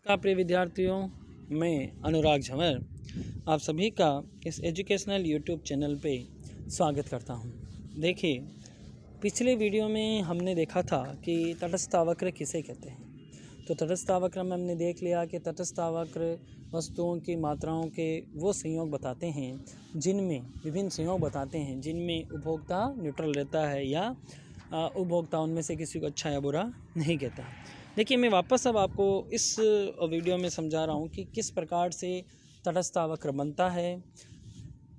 नमस्कार प्रिय विद्यार्थियों, मैं अनुराग झंवर आप सभी का इस एजुकेशनल यूट्यूब चैनल पे स्वागत करता हूं। देखिए, पिछले वीडियो में हमने देखा था कि तटस्थ वक्र किसे कहते हैं। तो तटस्थ वक्र में हमने देख लिया कि तटस्थ वक्र वस्तुओं की मात्राओं के वो संयोग बताते हैं जिनमें विभिन्न संयोग बताते हैं जिनमें उपभोक्ता न्यूट्रल रहता है या उपभोक्ता उनमें से किसी को अच्छा या बुरा नहीं कहता। देखिए, मैं वापस अब आपको इस वीडियो में समझा रहा हूँ कि किस प्रकार से तटस्थ वक्र बनता है।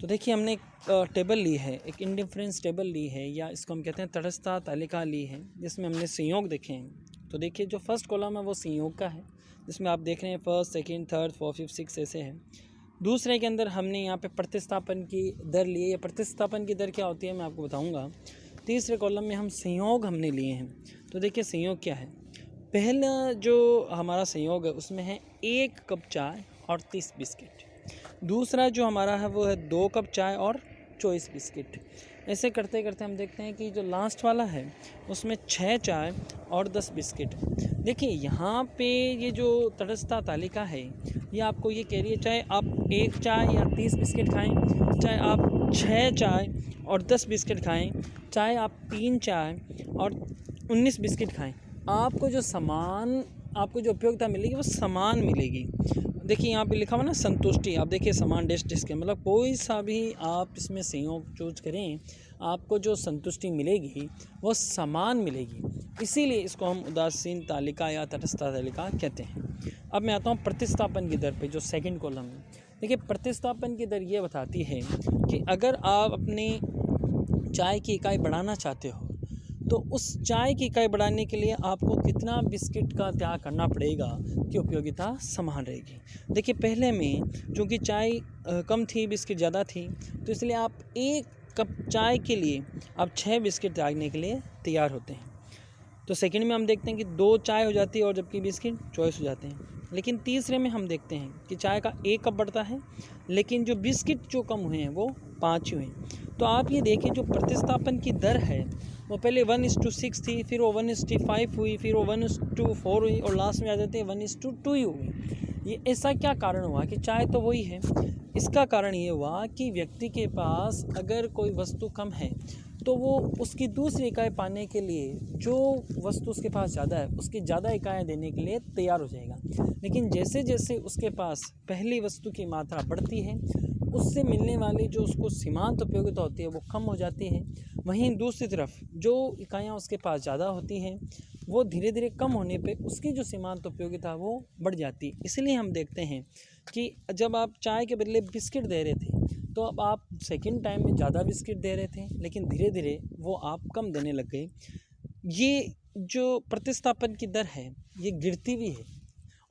तो देखिए, हमने एक टेबल ली है, एक इंडिफरेंस टेबल ली है या इसको हम कहते हैं तटस्थता तालिका ली है, जिसमें हमने संयोग देखे हैं। तो देखिए, जो फर्स्ट कॉलम है वो संयोग का है, जिसमें आप देख रहे हैं first, second, third, fourth, fifth, six ऐसे है। दूसरे के अंदर हमने यहाँ पे प्रतिस्थापन की दर ली है, या प्रतिस्थापन की दर क्या होती है मैं आपको बताऊँगा। तीसरे कॉलम में हम संयोग हमने लिए हैं। तो देखिए, संयोग क्या है। पहला जो हमारा संयोग है उसमें है 1 कप चाय और 30 बिस्किट। दूसरा जो हमारा है वो है 2 कप चाय और 24 बिस्किट। ऐसे करते करते हम देखते हैं कि जो लास्ट वाला है उसमें 6 चाय और 10 बिस्किट। देखिए, यहाँ पे ये जो तटस्थता तालिका है ये आपको ये कह रही है, चाहे आप 1 चाय या 30 बिस्किट खाएं, चाहे आप 6 चाय और 10 बिस्किट खाएं, चाहे आप 3 चाय और 19 बिस्किट खाएं, आपको जो उपयोगिता मिलेगी वो समान मिलेगी। देखिए, यहाँ पे लिखा हुआ ना संतुष्टि, आप देखिए समान डैश डैश के, मतलब कोई सा भी आप इसमें संयोग चूज करें, आपको जो संतुष्टि मिलेगी वो समान मिलेगी। इसीलिए इसको हम उदासीन तालिका या तटस्थ तालिका कहते हैं। अब मैं आता हूँ प्रतिस्थापन की दर पे, जो सेकंड कॉलम है। देखिए, प्रतिस्थापन की दर ये बताती है कि अगर आप अपने चाय की इकाई बढ़ाना चाहते हो तो उस चाय की इकाई बढ़ाने के लिए आपको कितना बिस्किट का त्याग करना पड़ेगा कि उपयोगिता समान रहेगी। देखिए, पहले में चूँकि चाय कम थी, बिस्किट ज़्यादा थी, तो इसलिए आप 1 कप चाय के लिए आप 6 बिस्किट त्यागने के लिए तैयार होते हैं। तो सेकंड में हम देखते हैं कि 2 चाय हो जाती है और जबकि बिस्किट 24 हो जाते हैं। लेकिन तीसरे में हम देखते हैं कि चाय का 1 कप बढ़ता है, लेकिन जो बिस्किट जो कम हुए हैं वो 5 हुए हैं। तो आप ये देखिए, जो प्रतिस्थापन की दर है वो पहले 1:6 थी, फिर वो 1:5 हुई, फिर वो 1:4 हुई और लास्ट में आ जाते हैं 1:2 ही हो गई। ये ऐसा क्या कारण हुआ कि चाय तो वही है। इसका कारण ये हुआ कि व्यक्ति के पास अगर कोई वस्तु कम है तो वो उसकी दूसरी इकाई पाने के लिए जो वस्तु उसके पास ज़्यादा है उसकी ज़्यादा इकाइयाँ देने के लिए तैयार हो जाएगा। लेकिन जैसे जैसे उसके पास पहली वस्तु की मात्रा बढ़ती है, उससे मिलने वाली जो उसको सीमांत उपयोगिता होती है वो कम हो जाती है। वहीं दूसरी तरफ जो इकाइयाँ उसके पास ज़्यादा होती हैं वो धीरे धीरे कम होने पे उसकी जो सीमांत उपयोगिता वो बढ़ जाती है। इसलिए हम देखते हैं कि जब आप चाय के बदले बिस्किट दे रहे थे तो अब आप सेकंड टाइम में ज़्यादा बिस्किट दे रहे थे, लेकिन धीरे धीरे वो आप कम देने लग गए। ये जो प्रतिस्थापन की दर है ये गिरती भी है,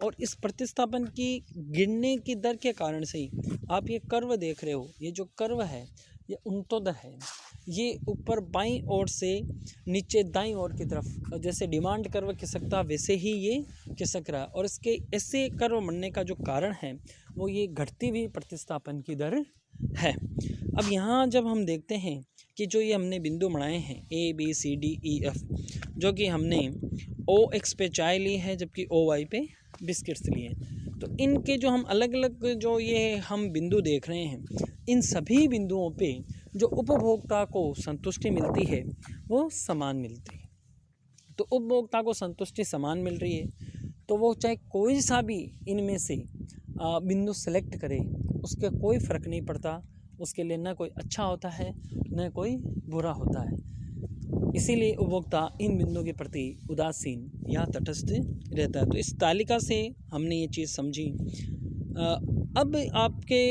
और इस प्रतिस्थापन की गिरने की दर के कारण से ही आप ये कर्व देख रहे हो। ये जो कर्व है ये उंटोदर है, ये ऊपर बाईं ओर से नीचे दाईं ओर की तरफ, जैसे डिमांड कर्व खिसकता वैसे ही ये खिसक रहा है। और इसके ऐसे कर्व बनने का जो कारण है वो ये घटती हुई प्रतिस्थापन की दर है। अब यहाँ जब हम देखते हैं कि जो ये हमने बिंदु बनाए हैं ABCDEF, जो कि हमने OX पे चाय ली है जबकि OY पे बिस्किट्स लिए हैं, तो इनके जो हम अलग अलग जो ये हम बिंदु देख रहे हैं, इन सभी बिंदुओं पे जो उपभोक्ता को संतुष्टि मिलती है वो समान मिलती है। तो उपभोक्ता को संतुष्टि समान मिल रही है तो वो चाहे कोई सा भी इनमें से बिंदु सेलेक्ट करे, उसके कोई फ़र्क नहीं पड़ता, उसके लिए न कोई अच्छा होता है न कोई बुरा होता है। इसीलिए उपभोक्ता इन बिंदुओं के प्रति उदासीन या तटस्थ रहता है। तो इस तालिका से हमने ये चीज़ समझी। अब आपके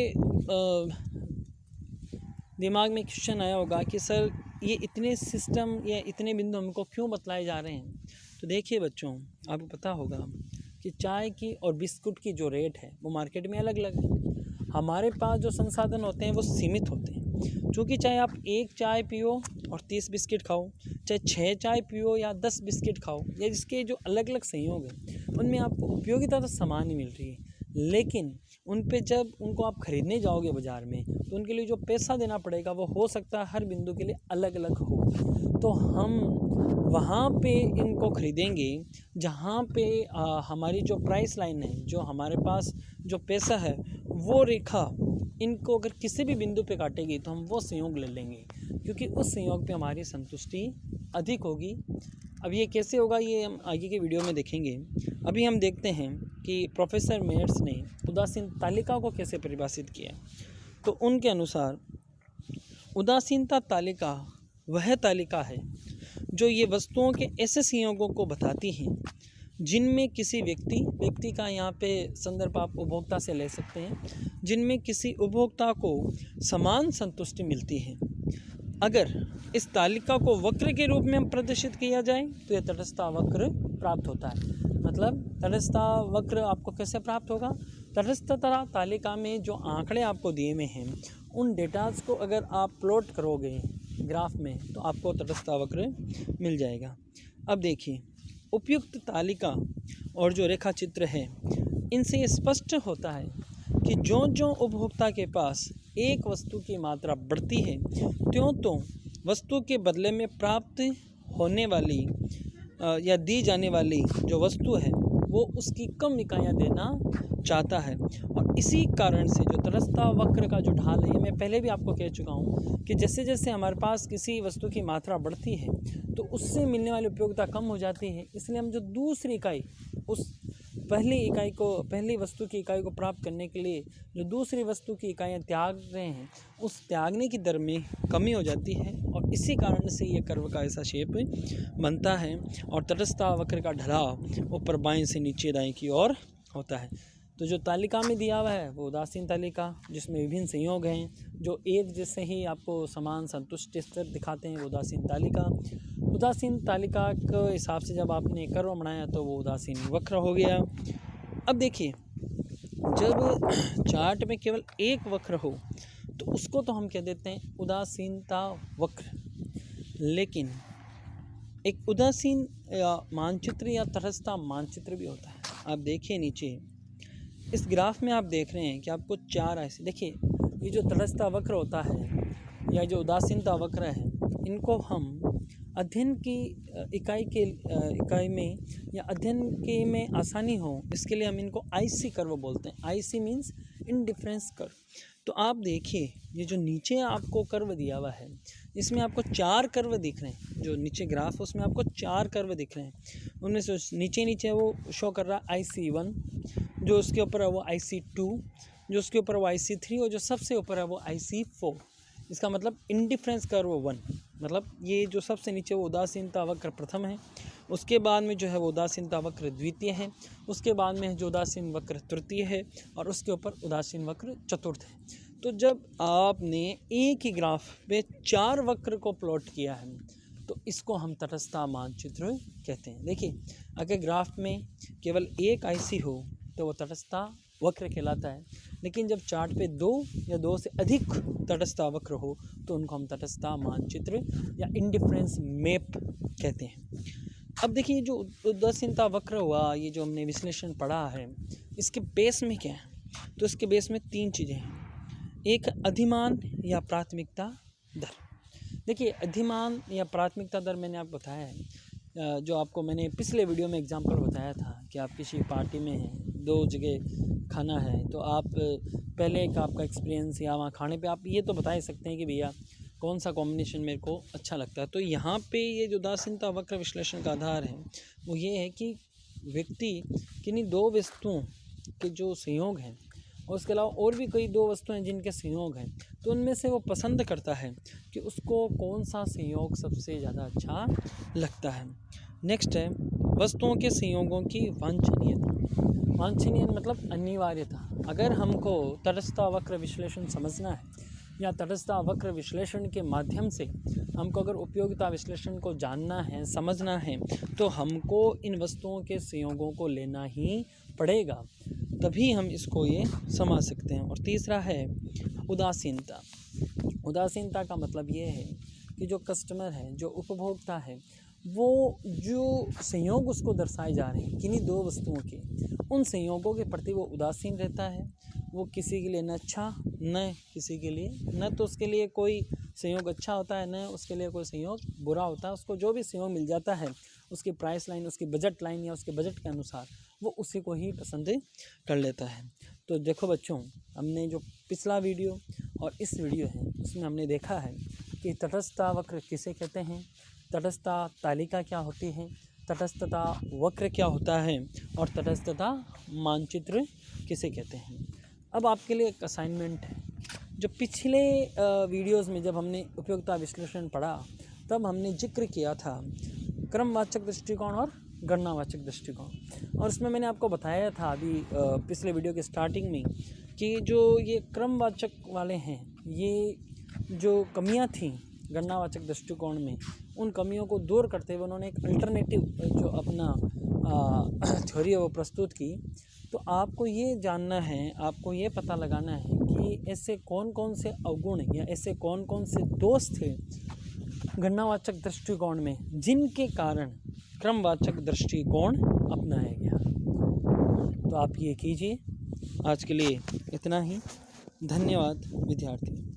दिमाग में क्वेश्चन आया होगा कि सर ये इतने सिस्टम या इतने बिंदु हमको क्यों बतलाए जा रहे हैं। तो देखिए बच्चों, आपको पता होगा कि चाय की और बिस्कुट की जो रेट है वो मार्केट में अलग अलग है। हमारे पास जो संसाधन होते हैं वो सीमित होते हैं। चूँकि चाहे आप 1 चाय पियो और 30 बिस्किट खाओ, चाहे 6 चाय पियो या 10 बिस्किट खाओ, या जिसके जो अलग अलग संयोग हैं उनमें आपको उपयोगिता तो समान ही मिल रही है, लेकिन उन पे जब उनको आप ख़रीदने जाओगे बाज़ार में तो उनके लिए जो पैसा देना पड़ेगा वो हो सकता है हर बिंदु के लिए अलग अलग हो। तो हम वहाँ पे इनको ख़रीदेंगे जहाँ पे हमारी जो प्राइस लाइन है, जो हमारे पास जो पैसा है, वो रेखा इनको अगर किसी भी बिंदु पे काटेगी तो हम वो संयोग ले लेंगे, क्योंकि उस संयोग पे हमारी संतुष्टि अधिक होगी। अब ये कैसे होगा ये हम आगे के वीडियो में देखेंगे। अभी हम देखते हैं कि प्रोफेसर मेयर्स ने उदासीन तालिका को कैसे परिभाषित किया। तो उनके अनुसार उदासीनता तालिका वह तालिका है जो ये वस्तुओं के ऐसे संयोगों को बताती हैं जिनमें किसी व्यक्ति का यहाँ पे संदर्भ आप उपभोक्ता से ले सकते हैं, जिनमें किसी उपभोक्ता को समान संतुष्टि मिलती है। अगर इस तालिका को वक्र के रूप में हम प्रदर्शित किया जाए तो यह तटस्थता वक्र प्राप्त होता है। मतलब तटस्थता वक्र आपको कैसे प्राप्त होगा? तटस्थता तालिका में जो आंकड़े आपको दिए हुए हैं उन डेटाज को अगर आप प्लॉट करोगे ग्राफ में तो आपको तटस्थता वक्र मिल जाएगा। अब देखिए, उपयुक्त तालिका और जो रेखा चित्र है इनसे ये स्पष्ट होता है कि जो उपभोक्ता के पास एक वस्तु की मात्रा बढ़ती है त्यों वस्तु के बदले में प्राप्त होने वाली या दी जाने वाली जो वस्तु है वो उसकी कम इकाइयाँ देना चाहता है। और इसी कारण से जो तटस्थता वक्र का जो ढाल है, ये मैं पहले भी आपको कह चुका हूँ कि जैसे जैसे हमारे पास किसी वस्तु की मात्रा बढ़ती है तो उससे मिलने वाली उपयोगिता कम हो जाती है। इसलिए हम जो दूसरी इकाई उस पहली वस्तु की इकाई को प्राप्त करने के लिए जो दूसरी वस्तु की इकाइयाँ त्याग रहे हैं उस त्यागने की दर में कमी हो जाती है और इसी कारण से ये कर्व का ऐसा शेप बनता है और तटस्थता वक्र का ढलाव ऊपर बाएं से नीचे दाएं की ओर होता है। तो जो तालिका में दिया हुआ है वो उदासीन तालिका, जिसमें विभिन्न संयोग हैं जो एक जैसे ही आपको समान संतुष्टि स्तर दिखाते हैं, वो उदासीन तालिका। उदासीन तालिका के हिसाब से जब आपने कर्व बनाया तो वो उदासीन वक्र हो गया। अब देखिए, जब चार्ट में केवल एक वक्र हो तो उसको तो हम कह देते हैं उदासीनता वक्र, लेकिन एक उदासीन मानचित्र या तटस्थता मानचित्र भी होता है। आप देखिए नीचे इस ग्राफ में आप देख रहे हैं कि आपको चार ऐसे, देखिए ये जो तटस्थता वक्र होता है या जो उदासीनता वक्र है, इनको हम अध्ययन की इकाई में या अध्ययन के में आसानी हो इसके लिए हम इनको आईसी कर्व बोलते हैं। IC means indifference curve. तो आप देखिए ये जो नीचे आपको कर्व दिया हुआ है इसमें आपको चार कर्व दिख रहे हैं। जो नीचे ग्राफ उसमें आपको चार कर्व दिख रहे हैं, उनमें से नीचे वो शो कर रहा है IC1, जो उसके ऊपर है वो IC2, जो उसके ऊपर वो IC3 और जो सबसे ऊपर है वो IC4। इसका मतलब इंडिफरेंस कर्व 1, मतलब ये जो सबसे नीचे वो उदासीनता वक्र प्रथम है, उसके बाद में जो है वो उदासीनता वक्र द्वितीय है, उसके बाद में जो उदासीन वक्र तृतीय है और उसके ऊपर उदासीन वक्र चतुर्थ है। तो जब आपने एक ही ग्राफ पे चार वक्र को प्लॉट किया है तो इसको हम तटस्थता मानचित्र कहते हैं। देखिए, अगर ग्राफ में केवल एक आईसी हो तो वो तटस्थता वक्र कहलाता है, लेकिन जब चार्ट पे दो या दो से अधिक तटस्थता वक्र हो तो उनको हम तटस्थता मानचित्र या इंडिफरेंस मैप कहते हैं। अब देखिए, जो उदासीनता वक्र हुआ, ये जो हमने विश्लेषण पढ़ा है, इसके बेस में क्या है? तो इसके बेस में तीन चीज़ें हैं। एक अधिमान या प्राथमिकता दर। देखिए, अधिमान या प्राथमिकता दर मैंने आपको बताया है, जो आपको मैंने पिछले वीडियो में एग्जांपल बताया था कि आप किसी पार्टी में हैं, दो जगह खाना है, तो आप पहले का आपका एक्सपीरियंस या वहाँ खाने पे आप ये तो बता ही सकते हैं कि भैया कौन सा कॉम्बिनेशन मेरे को अच्छा लगता है। तो यहाँ पे ये जो उदासीनता वक्र विश्लेषण का आधार है वो ये है कि व्यक्ति किन्हीं दो वस्तुओं के जो संयोग हैं और उसके अलावा और भी कई दो वस्तुएं जिनके संयोग हैं, तो उनमें से वो पसंद करता है कि उसको कौन सा संयोग सबसे ज़्यादा अच्छा लगता है। नेक्स्ट है वस्तुओं के संयोगों की वांछनीयता। वांछनीय मतलब अनिवार्यता। अगर हमको तटस्थता वक्र विश्लेषण समझना है या तटस्थता वक्र विश्लेषण के माध्यम से हमको अगर उपयोगिता विश्लेषण को जानना है, समझना है, तो हमको इन वस्तुओं के संयोगों को लेना ही पड़ेगा, तभी हम इसको ये समझ सकते हैं। और तीसरा है उदासीनता। उदासीनता का मतलब ये है कि जो कस्टमर है, जो उपभोक्ता है, वो जो संयोग उसको दर्शाए जा रहे हैं किन्हीं दो वस्तुओं के, उन संयोगों के प्रति वो उदासीन रहता है। वो किसी के लिए न अच्छा न किसी के लिए, न तो उसके लिए कोई संयोग अच्छा होता है न उसके लिए कोई संयोग बुरा होता है। उसको जो भी संयोग मिल जाता है उसकी प्राइस लाइन, उसकी बजट लाइन या उसके बजट के अनुसार वो उसी को ही पसंद कर लेता है। तो देखो बच्चों, हमने जो पिछला वीडियो और इस वीडियो है उसमें हमने देखा है कि तटस्थता वक्र किसे कहते हैं, तटस्थता तालिका क्या होती है, तटस्थता वक्र क्या होता है और तटस्थता मानचित्र किसे कहते हैं। अब आपके लिए एक असाइनमेंट है। जो पिछले वीडियोस में जब हमने उपयोगिता विश्लेषण पढ़ा तब हमने जिक्र किया था क्रमवाचक दृष्टिकोण और गणनावाचक दृष्टिकोण, और इसमें मैंने आपको बताया था अभी पिछले वीडियो के स्टार्टिंग में कि जो ये क्रमवाचक वाले हैं, ये जो कमियां थीं गणनावाचक दृष्टिकोण में, उन कमियों को दूर करते हुए उन्होंने एक अल्टरनेटिव जो अपना थ्योरी है वो प्रस्तुत की। तो आपको ये जानना है, आपको ये पता लगाना है कि ऐसे कौन कौन से अवगुण या ऐसे कौन कौन से दोष थे गणनावाचक दृष्टिकोण में जिनके कारण क्रमवाचक दृष्टिकोण अपनाया गया। तो आप ये कीजिए। आज के लिए इतना ही। धन्यवाद विद्यार्थी।